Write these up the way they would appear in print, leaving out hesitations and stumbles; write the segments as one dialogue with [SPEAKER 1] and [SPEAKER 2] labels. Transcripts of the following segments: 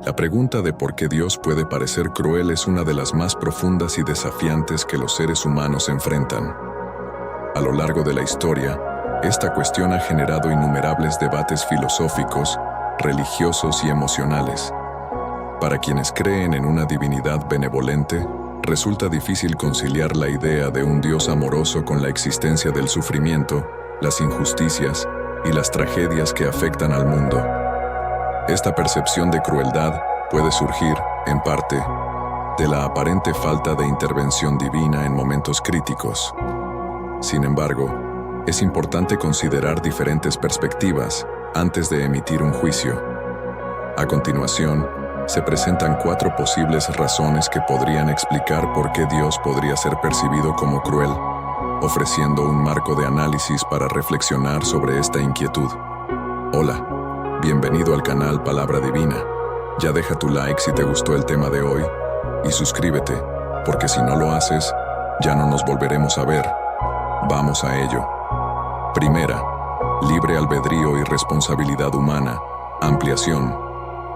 [SPEAKER 1] La pregunta de por qué Dios puede parecer cruel es una de las más profundas y desafiantes que los seres humanos enfrentan. A lo largo de la historia, esta cuestión ha generado innumerables debates filosóficos, religiosos y emocionales. Para quienes creen en una divinidad benevolente, resulta difícil conciliar la idea de un Dios amoroso con la existencia del sufrimiento, las injusticias y las tragedias que afectan al mundo. Esta percepción de crueldad puede surgir, en parte, de la aparente falta de intervención divina en momentos críticos. Sin embargo, es importante considerar diferentes perspectivas antes de emitir un juicio. A continuación, se presentan 4 posibles razones que podrían explicar por qué Dios podría ser percibido como cruel, ofreciendo un marco de análisis para reflexionar sobre esta inquietud. Hola, bienvenido al canal Palabra Divina. Ya deja tu like si te gustó el tema de hoy y suscríbete, porque si no lo haces, ya no nos volveremos a ver. Vamos a ello. Primera, libre albedrío y responsabilidad humana. Ampliación.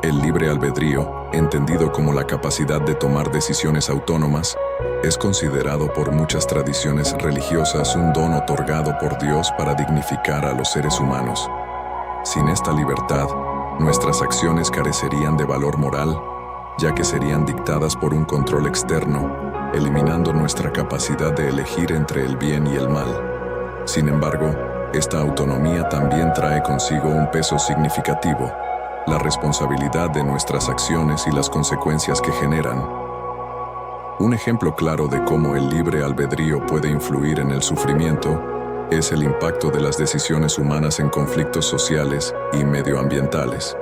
[SPEAKER 1] El libre albedrío, entendido como la capacidad de tomar decisiones autónomas, es considerado por muchas tradiciones religiosas un don otorgado por Dios para dignificar a los seres humanos. Sin esta libertad, nuestras acciones carecerían de valor moral, ya que serían dictadas por un control externo, eliminando nuestra capacidad de elegir entre el bien y el mal. Sin embargo, esta autonomía también trae consigo un peso significativo: la responsabilidad de nuestras acciones y las consecuencias que generan. Un ejemplo claro de cómo el libre albedrío puede influir en el sufrimiento es el impacto de las decisiones humanas en conflictos sociales y medioambientales.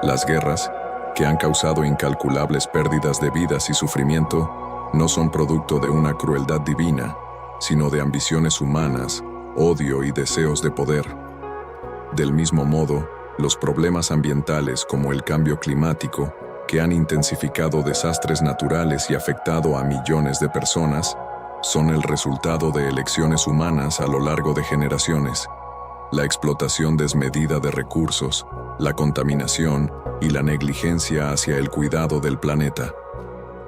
[SPEAKER 1] Las guerras, que han causado incalculables pérdidas de vidas y sufrimiento, no son producto de una crueldad divina, sino de ambiciones humanas, odio y deseos de poder. Del mismo modo, los problemas ambientales como el cambio climático, que han intensificado desastres naturales y afectado a millones de personas, son el resultado de elecciones humanas a lo largo de generaciones. La explotación desmedida de recursos, la contaminación y la negligencia hacia el cuidado del planeta.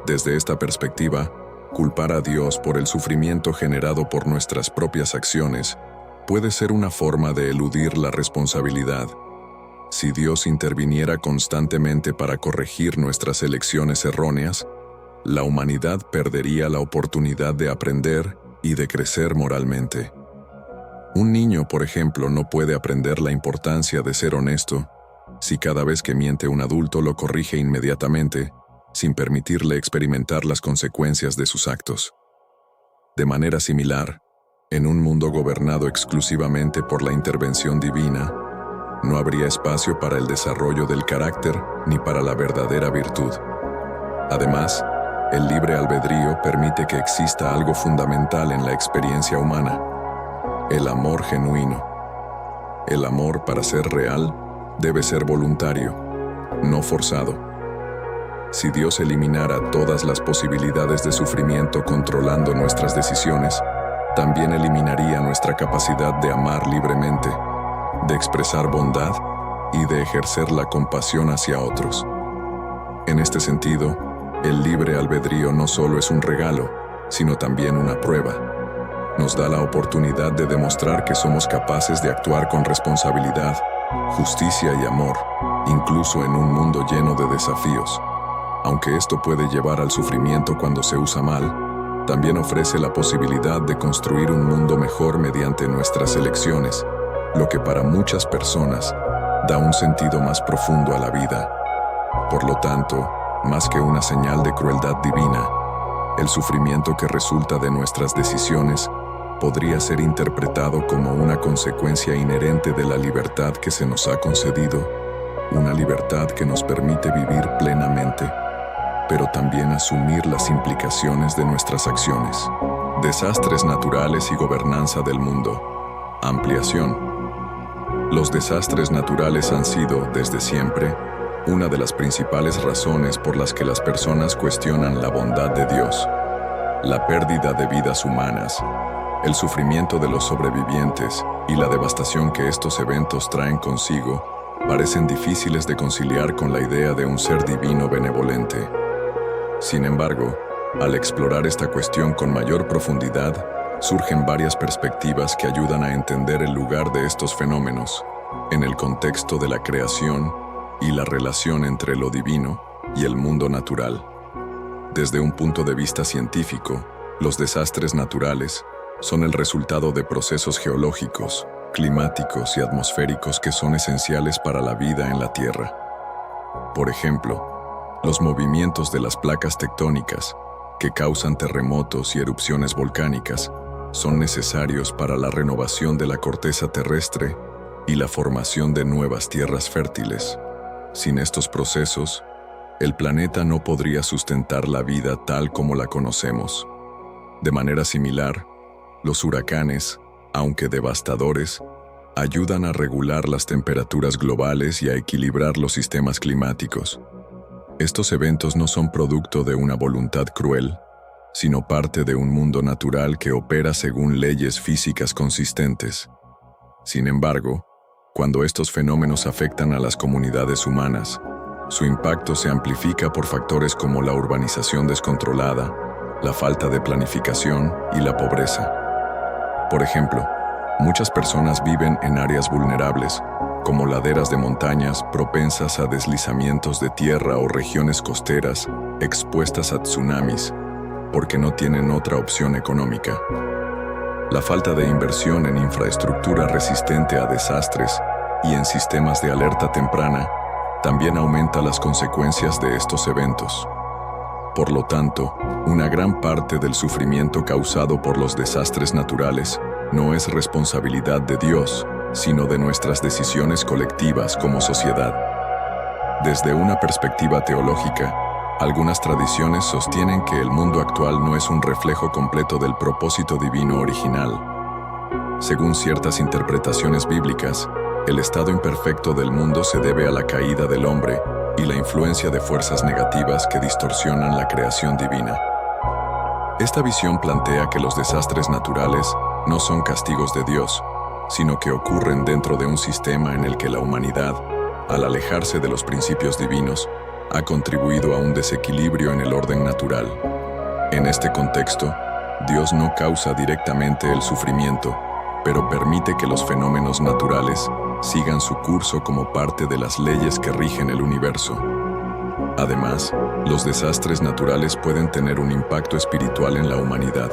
[SPEAKER 1] Desde esta perspectiva, culpar a Dios por el sufrimiento generado por nuestras propias acciones puede ser una forma de eludir la responsabilidad. Si Dios interviniera constantemente para corregir nuestras elecciones erróneas, la humanidad perdería la oportunidad de aprender y de crecer moralmente. Un niño, por ejemplo, no puede aprender la importancia de ser honesto si cada vez que miente un adulto lo corrige inmediatamente, sin permitirle experimentar las consecuencias de sus actos. De manera similar, en un mundo gobernado exclusivamente por la intervención divina, no habría espacio para el desarrollo del carácter ni para la verdadera virtud. Además, el libre albedrío permite que exista algo fundamental en la experiencia humana: el amor genuino. El amor, para ser real, debe ser voluntario, no forzado. Si Dios eliminara todas las posibilidades de sufrimiento controlando nuestras decisiones, también eliminaría nuestra capacidad de amar libremente, de expresar bondad y de ejercer la compasión hacia otros. En este sentido, el libre albedrío no solo es un regalo, sino también una prueba. Nos da la oportunidad de demostrar que somos capaces de actuar con responsabilidad, justicia y amor, incluso en un mundo lleno de desafíos. Aunque esto puede llevar al sufrimiento cuando se usa mal, también ofrece la posibilidad de construir un mundo mejor mediante nuestras elecciones, lo que para muchas personas da un sentido más profundo a la vida. Por lo tanto, más que una señal de crueldad divina, el sufrimiento que resulta de nuestras decisiones podría ser interpretado como una consecuencia inherente de la libertad que se nos ha concedido, una libertad que nos permite vivir plenamente, pero también asumir las implicaciones de nuestras acciones. Desastres naturales y gobernanza del mundo. Ampliación. Los desastres naturales han sido, desde siempre, una de las principales razones por las que las personas cuestionan la bondad de Dios. La pérdida de vidas humanas, el sufrimiento de los sobrevivientes y la devastación que estos eventos traen consigo parecen difíciles de conciliar con la idea de un ser divino benevolente. Sin embargo, al explorar esta cuestión con mayor profundidad, surgen varias perspectivas que ayudan a entender el lugar de estos fenómenos en el contexto de la creación y la relación entre lo divino y el mundo natural. Desde un punto de vista científico, los desastres naturales son el resultado de procesos geológicos, climáticos y atmosféricos que son esenciales para la vida en la Tierra. Por ejemplo, los movimientos de las placas tectónicas, que causan terremotos y erupciones volcánicas, son necesarios para la renovación de la corteza terrestre y la formación de nuevas tierras fértiles. Sin estos procesos, el planeta no podría sustentar la vida tal como la conocemos. De manera similar, los huracanes, aunque devastadores, ayudan a regular las temperaturas globales y a equilibrar los sistemas climáticos. Estos eventos no son producto de una voluntad cruel, sino parte de un mundo natural que opera según leyes físicas consistentes. Sin embargo, cuando estos fenómenos afectan a las comunidades humanas, su impacto se amplifica por factores como la urbanización descontrolada, la falta de planificación y la pobreza. Por ejemplo, muchas personas viven en áreas vulnerables, como laderas de montañas propensas a deslizamientos de tierra o regiones costeras expuestas a tsunamis, porque no tienen otra opción económica. La falta de inversión en infraestructura resistente a desastres y en sistemas de alerta temprana también aumenta las consecuencias de estos eventos. Por lo tanto, una gran parte del sufrimiento causado por los desastres naturales no es responsabilidad de Dios, sino de nuestras decisiones colectivas como sociedad. Desde una perspectiva teológica, algunas tradiciones sostienen que el mundo actual no es un reflejo completo del propósito divino original. Según ciertas interpretaciones bíblicas, el estado imperfecto del mundo se debe a la caída del hombre y la influencia de fuerzas negativas que distorsionan la creación divina. Esta visión plantea que los desastres naturales no son castigos de Dios, sino que ocurren dentro de un sistema en el que la humanidad, al alejarse de los principios divinos, ha contribuido a un desequilibrio en el orden natural. En este contexto, Dios no causa directamente el sufrimiento, pero permite que los fenómenos naturales sigan su curso como parte de las leyes que rigen el universo. Además, los desastres naturales pueden tener un impacto espiritual en la humanidad.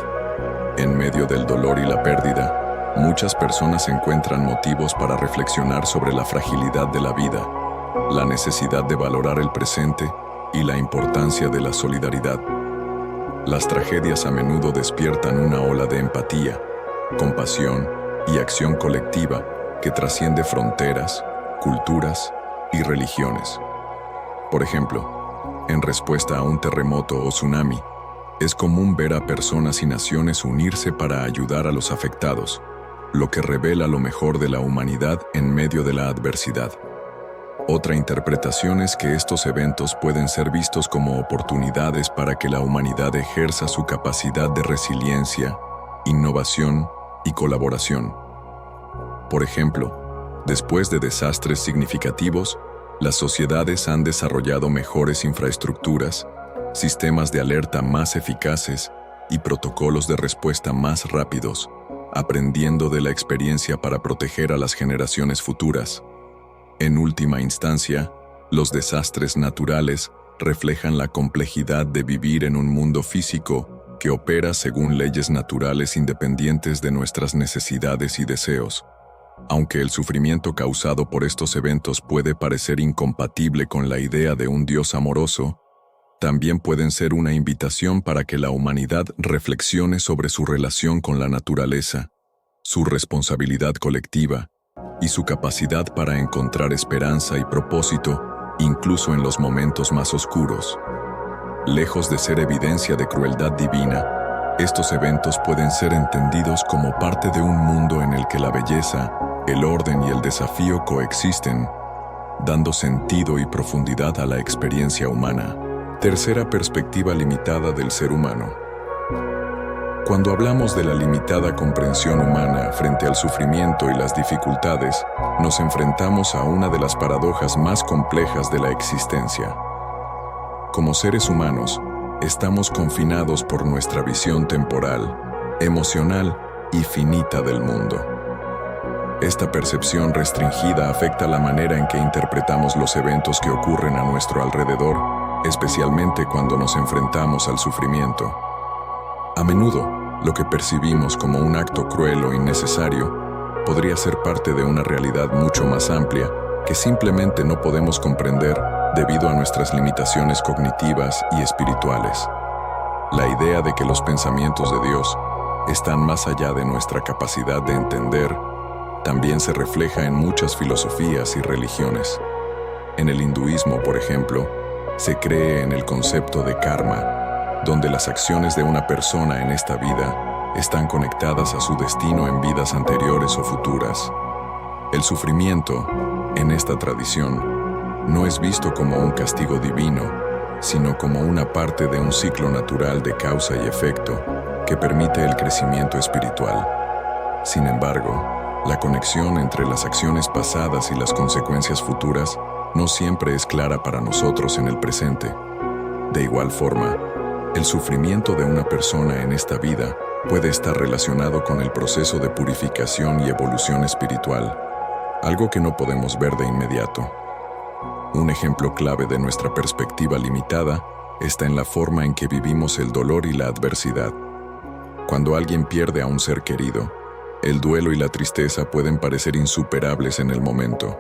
[SPEAKER 1] En medio del dolor y la pérdida, muchas personas encuentran motivos para reflexionar sobre la fragilidad de la vida, la necesidad de valorar el presente y la importancia de la solidaridad. Las tragedias a menudo despiertan una ola de empatía, compasión y acción colectiva que trasciende fronteras, culturas y religiones. Por ejemplo, en respuesta a un terremoto o tsunami, es común ver a personas y naciones unirse para ayudar a los afectados, lo que revela lo mejor de la humanidad en medio de la adversidad. Otra interpretación es que estos eventos pueden ser vistos como oportunidades para que la humanidad ejerza su capacidad de resiliencia, innovación y colaboración. Por ejemplo, después de desastres significativos, las sociedades han desarrollado mejores infraestructuras, sistemas de alerta más eficaces y protocolos de respuesta más rápidos, aprendiendo de la experiencia para proteger a las generaciones futuras. En última instancia, los desastres naturales reflejan la complejidad de vivir en un mundo físico que opera según leyes naturales independientes de nuestras necesidades y deseos. Aunque el sufrimiento causado por estos eventos puede parecer incompatible con la idea de un Dios amoroso, también pueden ser una invitación para que la humanidad reflexione sobre su relación con la naturaleza, su responsabilidad colectiva y su capacidad para encontrar esperanza y propósito, incluso en los momentos más oscuros. Lejos de ser evidencia de crueldad divina, estos eventos pueden ser entendidos como parte de un mundo en el que la belleza, el orden y el desafío coexisten, dando sentido y profundidad a la experiencia humana. Tercera perspectiva limitada del ser humano. Cuando hablamos de la limitada comprensión humana frente al sufrimiento y las dificultades, nos enfrentamos a una de las paradojas más complejas de la existencia. Como seres humanos, estamos confinados por nuestra visión temporal, emocional y finita del mundo. Esta percepción restringida afecta la manera en que interpretamos los eventos que ocurren a nuestro alrededor, especialmente cuando nos enfrentamos al sufrimiento. A menudo, lo que percibimos como un acto cruel o innecesario podría ser parte de una realidad mucho más amplia que simplemente no podemos comprender debido a nuestras limitaciones cognitivas y espirituales. La idea de que los pensamientos de Dios están más allá de nuestra capacidad de entender también se refleja en muchas filosofías y religiones. En el hinduismo, por ejemplo, se cree en el concepto de karma, donde las acciones de una persona en esta vida están conectadas a su destino en vidas anteriores o futuras. El sufrimiento, en esta tradición, no es visto como un castigo divino, sino como una parte de un ciclo natural de causa y efecto que permite el crecimiento espiritual. Sin embargo, la conexión entre las acciones pasadas y las consecuencias futuras no siempre es clara para nosotros en el presente. De igual forma, el sufrimiento de una persona en esta vida puede estar relacionado con el proceso de purificación y evolución espiritual, algo que no podemos ver de inmediato. Un ejemplo clave de nuestra perspectiva limitada está en la forma en que vivimos el dolor y la adversidad. Cuando alguien pierde a un ser querido, el duelo y la tristeza pueden parecer insuperables en el momento.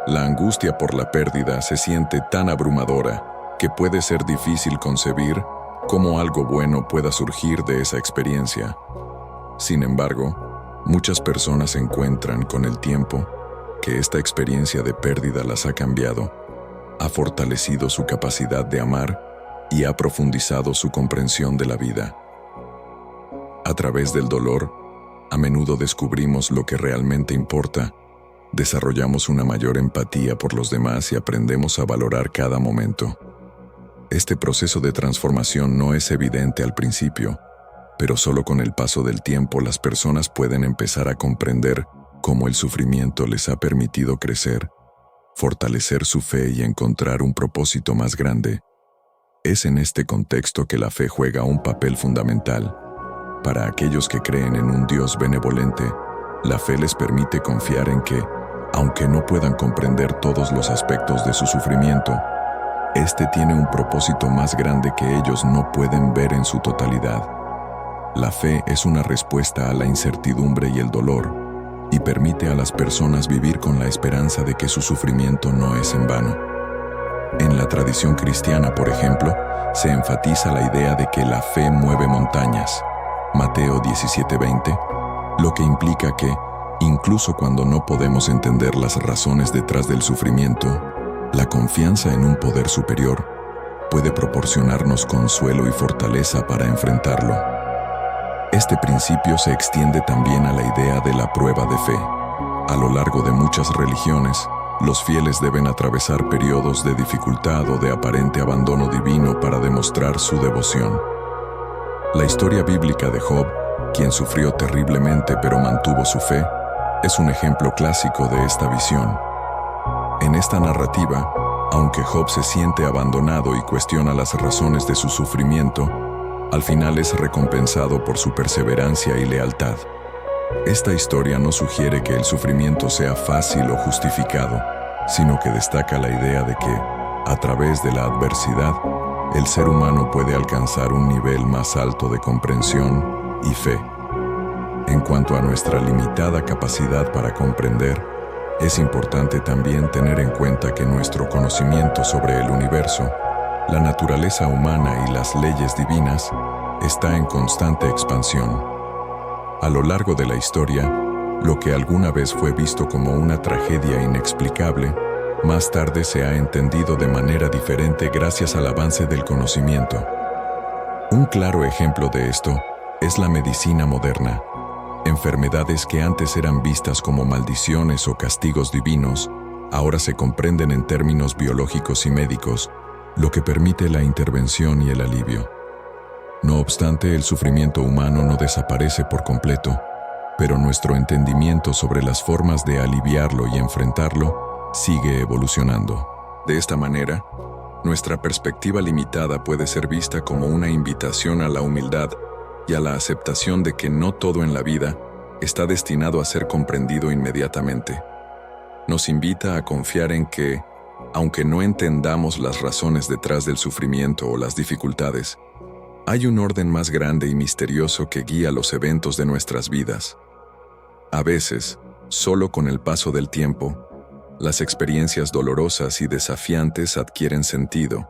[SPEAKER 1] La angustia por la pérdida se siente tan abrumadora que puede ser difícil concebir cómo algo bueno pueda surgir de esa experiencia. Sin embargo, muchas personas encuentran con el tiempo que esta experiencia de pérdida las ha cambiado, ha fortalecido su capacidad de amar y ha profundizado su comprensión de la vida. A través del dolor, a menudo descubrimos lo que realmente importa, desarrollamos una mayor empatía por los demás y aprendemos a valorar cada momento. Este proceso de transformación no es evidente al principio, pero solo con el paso del tiempo las personas pueden empezar a comprender cómo el sufrimiento les ha permitido crecer, fortalecer su fe y encontrar un propósito más grande. Es en este contexto que la fe juega un papel fundamental. Para aquellos que creen en un Dios benevolente, la fe les permite confiar en que, aunque no puedan comprender todos los aspectos de su sufrimiento, este tiene un propósito más grande que ellos no pueden ver en su totalidad. La fe es una respuesta a la incertidumbre y el dolor, y permite a las personas vivir con la esperanza de que su sufrimiento no es en vano. En la tradición cristiana, por ejemplo, se enfatiza la idea de que la fe mueve montañas, Mateo 17:20, lo que implica que, incluso cuando no podemos entender las razones detrás del sufrimiento, la confianza en un poder superior puede proporcionarnos consuelo y fortaleza para enfrentarlo. Este principio se extiende también a la idea de la prueba de fe. A lo largo de muchas religiones, los fieles deben atravesar periodos de dificultad o de aparente abandono divino para demostrar su devoción. La historia bíblica de Job, quien sufrió terriblemente pero mantuvo su fe, es un ejemplo clásico de esta visión. En esta narrativa, aunque Job se siente abandonado y cuestiona las razones de su sufrimiento, al final es recompensado por su perseverancia y lealtad. Esta historia no sugiere que el sufrimiento sea fácil o justificado, sino que destaca la idea de que, a través de la adversidad, el ser humano puede alcanzar un nivel más alto de comprensión y fe. En cuanto a nuestra limitada capacidad para comprender, es importante también tener en cuenta que nuestro conocimiento sobre el universo, la naturaleza humana y las leyes divinas está en constante expansión. A lo largo de la historia, lo que alguna vez fue visto como una tragedia inexplicable, más tarde se ha entendido de manera diferente gracias al avance del conocimiento. Un claro ejemplo de esto es la medicina moderna. Enfermedades que antes eran vistas como maldiciones o castigos divinos, ahora se comprenden en términos biológicos y médicos, lo que permite la intervención y el alivio. No obstante, el sufrimiento humano no desaparece por completo, pero nuestro entendimiento sobre las formas de aliviarlo y enfrentarlo sigue evolucionando. De esta manera, nuestra perspectiva limitada puede ser vista como una invitación a la humildad y a la aceptación de que no todo en la vida está destinado a ser comprendido inmediatamente. Nos invita a confiar en que, aunque no entendamos las razones detrás del sufrimiento o las dificultades, hay un orden más grande y misterioso que guía los eventos de nuestras vidas. A veces, solo con el paso del tiempo, las experiencias dolorosas y desafiantes adquieren sentido,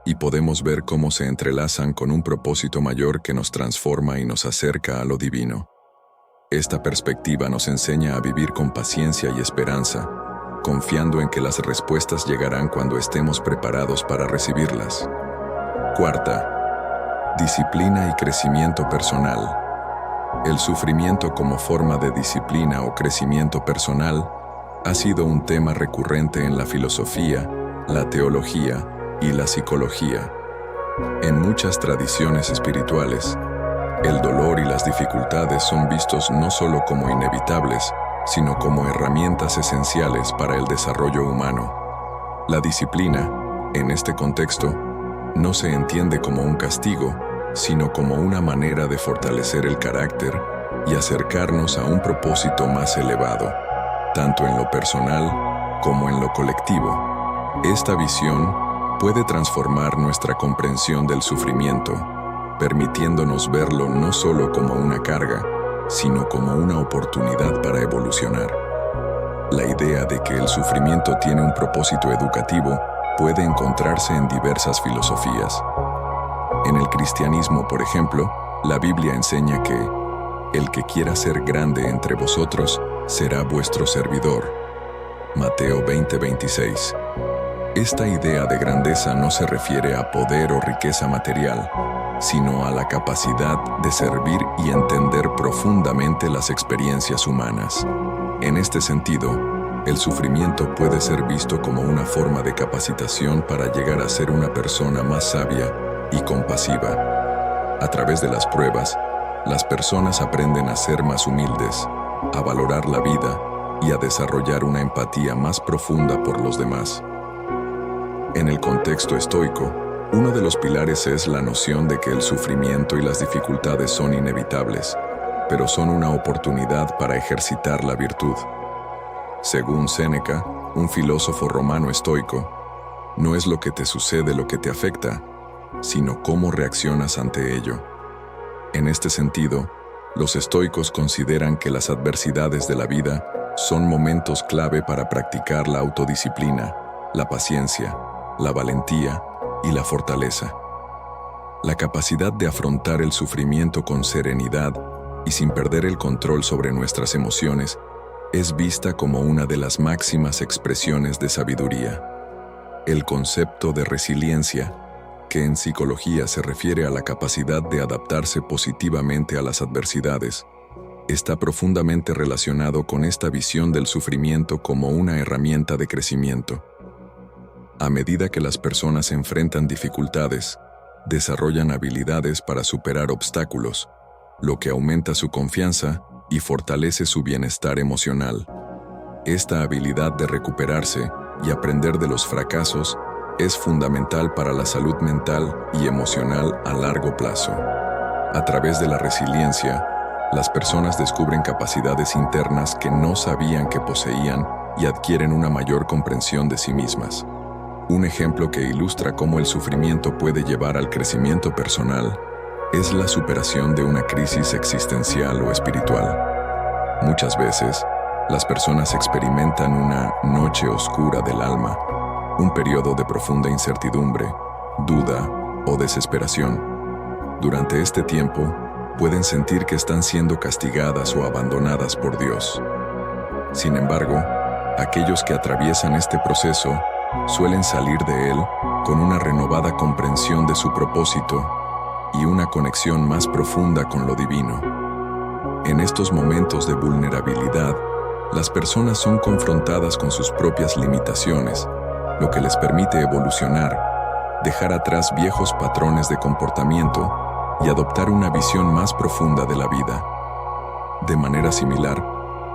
[SPEAKER 1] y podemos ver cómo se entrelazan con un propósito mayor que nos transforma y nos acerca a lo divino. Esta perspectiva nos enseña a vivir con paciencia y esperanza, confiando en que las respuestas llegarán cuando estemos preparados para recibirlas. Cuarta, disciplina y crecimiento personal. El sufrimiento como forma de disciplina o crecimiento personal ha sido un tema recurrente en la filosofía, la teología y la psicología. En muchas tradiciones espirituales, el dolor y las dificultades son vistos no solo como inevitables, sino como herramientas esenciales para el desarrollo humano. La disciplina, en este contexto, no se entiende como un castigo, sino como una manera de fortalecer el carácter y acercarnos a un propósito más elevado, tanto en lo personal como en lo colectivo. Esta visión puede transformar nuestra comprensión del sufrimiento, permitiéndonos verlo no solo como una carga, sino como una oportunidad para evolucionar. La idea de que el sufrimiento tiene un propósito educativo puede encontrarse en diversas filosofías. En el cristianismo, por ejemplo, la Biblia enseña que el que quiera ser grande entre vosotros será vuestro servidor. Mateo 20:26. Esta idea de grandeza no se refiere a poder o riqueza material, sino a la capacidad de servir y entender profundamente las experiencias humanas. En este sentido, el sufrimiento puede ser visto como una forma de capacitación para llegar a ser una persona más sabia y compasiva. A través de las pruebas, las personas aprenden a ser más humildes, a valorar la vida y a desarrollar una empatía más profunda por los demás. En el contexto estoico, uno de los pilares es la noción de que el sufrimiento y las dificultades son inevitables, pero son una oportunidad para ejercitar la virtud. Según Séneca, un filósofo romano estoico, no es lo que te sucede lo que te afecta, sino cómo reaccionas ante ello. En este sentido, los estoicos consideran que las adversidades de la vida son momentos clave para practicar la autodisciplina, la paciencia, la valentía y la fortaleza. La capacidad de afrontar el sufrimiento con serenidad y sin perder el control sobre nuestras emociones es vista como una de las máximas expresiones de sabiduría. El concepto de resiliencia, que en psicología se refiere a la capacidad de adaptarse positivamente a las adversidades, está profundamente relacionado con esta visión del sufrimiento como una herramienta de crecimiento. A medida que las personas enfrentan dificultades, desarrollan habilidades para superar obstáculos, lo que aumenta su confianza y fortalece su bienestar emocional. Esta habilidad de recuperarse y aprender de los fracasos es fundamental para la salud mental y emocional a largo plazo. A través de la resiliencia, las personas descubren capacidades internas que no sabían que poseían y adquieren una mayor comprensión de sí mismas. Un ejemplo que ilustra cómo el sufrimiento puede llevar al crecimiento personal es la superación de una crisis existencial o espiritual. Muchas veces, las personas experimentan una noche oscura del alma, un periodo de profunda incertidumbre, duda o desesperación. Durante este tiempo, pueden sentir que están siendo castigadas o abandonadas por Dios. Sin embargo, aquellos que atraviesan este proceso suelen salir de él con una renovada comprensión de su propósito y una conexión más profunda con lo divino. En estos momentos de vulnerabilidad, las personas son confrontadas con sus propias limitaciones, lo que les permite evolucionar, dejar atrás viejos patrones de comportamiento y adoptar una visión más profunda de la vida. De manera similar,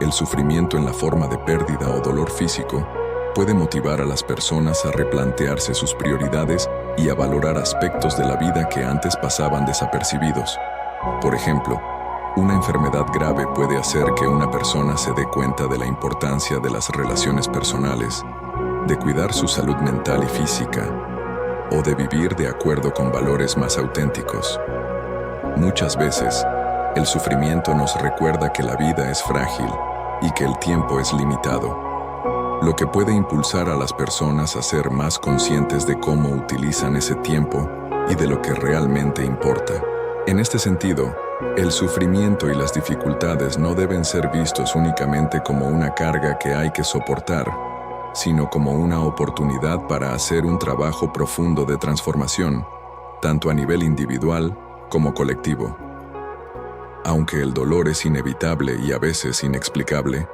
[SPEAKER 1] el sufrimiento en la forma de pérdida o dolor físico puede motivar a las personas a replantearse sus prioridades y a valorar aspectos de la vida que antes pasaban desapercibidos. Por ejemplo, una enfermedad grave puede hacer que una persona se dé cuenta de la importancia de las relaciones personales, de cuidar su salud mental y física, o de vivir de acuerdo con valores más auténticos. Muchas veces, el sufrimiento nos recuerda que la vida es frágil y que el tiempo es limitado, lo que puede impulsar a las personas a ser más conscientes de cómo utilizan ese tiempo y de lo que realmente importa. En este sentido, el sufrimiento y las dificultades no deben ser vistos únicamente como una carga que hay que soportar, sino como una oportunidad para hacer un trabajo profundo de transformación, tanto a nivel individual como colectivo. Aunque el dolor es inevitable y a veces inexplicable,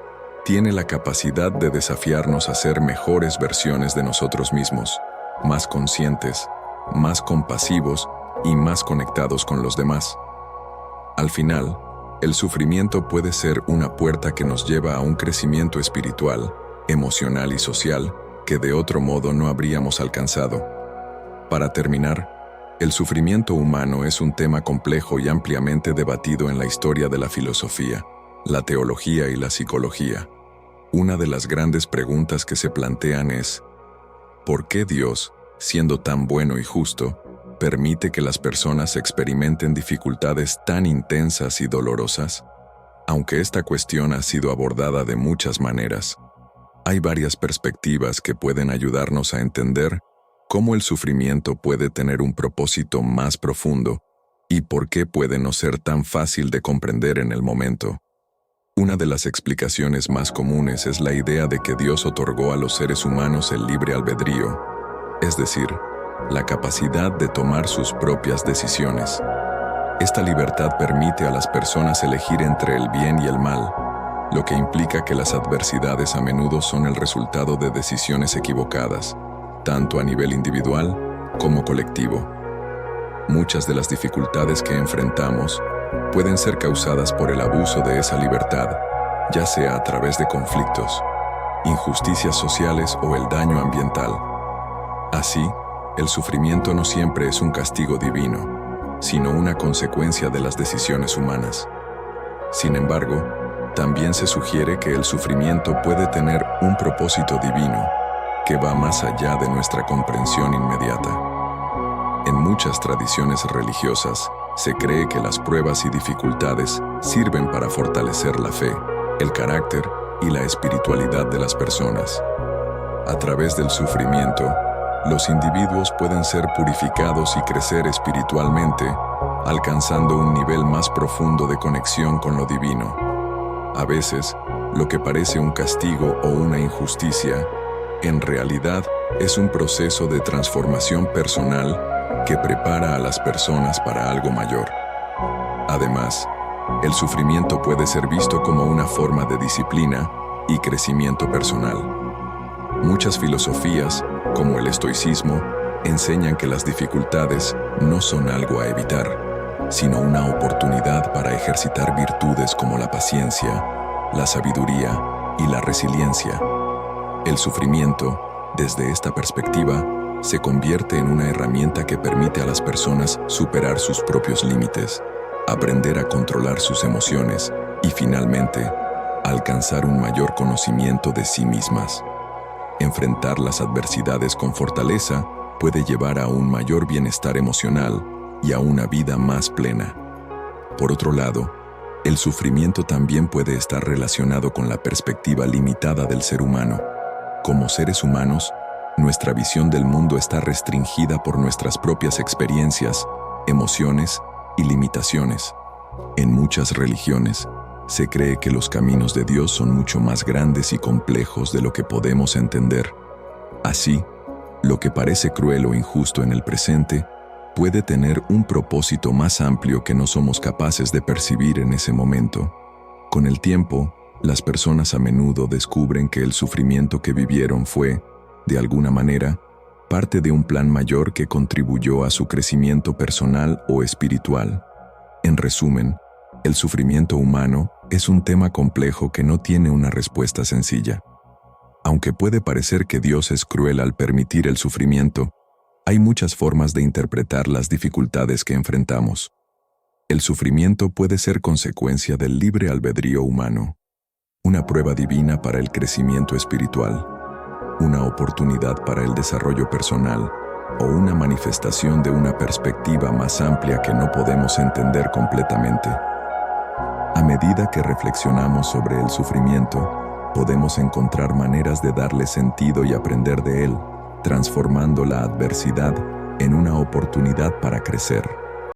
[SPEAKER 1] tiene la capacidad de desafiarnos a ser mejores versiones de nosotros mismos, más conscientes, más compasivos y más conectados con los demás. Al final, el sufrimiento puede ser una puerta que nos lleva a un crecimiento espiritual, emocional y social que de otro modo no habríamos alcanzado. Para terminar, el sufrimiento humano es un tema complejo y ampliamente debatido en la historia de la filosofía, la teología y la psicología. Una de las grandes preguntas que se plantean es: ¿por qué Dios, siendo tan bueno y justo, permite que las personas experimenten dificultades tan intensas y dolorosas? Aunque esta cuestión ha sido abordada de muchas maneras, hay varias perspectivas que pueden ayudarnos a entender cómo el sufrimiento puede tener un propósito más profundo y por qué puede no ser tan fácil de comprender en el momento. Una de las explicaciones más comunes es la idea de que Dios otorgó a los seres humanos el libre albedrío, es decir, la capacidad de tomar sus propias decisiones. Esta libertad permite a las personas elegir entre el bien y el mal, lo que implica que las adversidades a menudo son el resultado de decisiones equivocadas, tanto a nivel individual como colectivo. Muchas de las dificultades que enfrentamos pueden ser causadas por el abuso de esa libertad, ya sea a través de conflictos, injusticias sociales o el daño ambiental. Así, el sufrimiento no siempre es un castigo divino, sino una consecuencia de las decisiones humanas. Sin embargo, también se sugiere que el sufrimiento puede tener un propósito divino, que va más allá de nuestra comprensión inmediata. En muchas tradiciones religiosas, se cree que las pruebas y dificultades sirven para fortalecer la fe, el carácter y la espiritualidad de las personas. A través del sufrimiento, los individuos pueden ser purificados y crecer espiritualmente, alcanzando un nivel más profundo de conexión con lo divino. A veces, lo que parece un castigo o una injusticia, en realidad es un proceso de transformación personal que prepara a las personas para algo mayor. Además, el sufrimiento puede ser visto como una forma de disciplina y crecimiento personal. Muchas filosofías, como el estoicismo, enseñan que las dificultades no son algo a evitar, sino una oportunidad para ejercitar virtudes como la paciencia, la sabiduría y la resiliencia. El sufrimiento, desde esta perspectiva, se convierte en una herramienta que permite a las personas superar sus propios límites, aprender a controlar sus emociones y, finalmente, alcanzar un mayor conocimiento de sí mismas. Enfrentar las adversidades con fortaleza puede llevar a un mayor bienestar emocional y a una vida más plena. Por otro lado, el sufrimiento también puede estar relacionado con la perspectiva limitada del ser humano. Como seres humanos, nuestra visión del mundo está restringida por nuestras propias experiencias, emociones y limitaciones. En muchas religiones, se cree que los caminos de Dios son mucho más grandes y complejos de lo que podemos entender. Así, lo que parece cruel o injusto en el presente puede tener un propósito más amplio que no somos capaces de percibir en ese momento. Con el tiempo, las personas a menudo descubren que el sufrimiento que vivieron fue, de alguna manera, parte de un plan mayor que contribuyó a su crecimiento personal o espiritual. En resumen, el sufrimiento humano es un tema complejo que no tiene una respuesta sencilla. Aunque puede parecer que Dios es cruel al permitir el sufrimiento, hay muchas formas de interpretar las dificultades que enfrentamos. El sufrimiento puede ser consecuencia del libre albedrío humano, una prueba divina para el crecimiento espiritual, una oportunidad para el desarrollo personal o una manifestación de una perspectiva más amplia que no podemos entender completamente. A medida que reflexionamos sobre el sufrimiento, podemos encontrar maneras de darle sentido y aprender de él, transformando la adversidad en una oportunidad para crecer.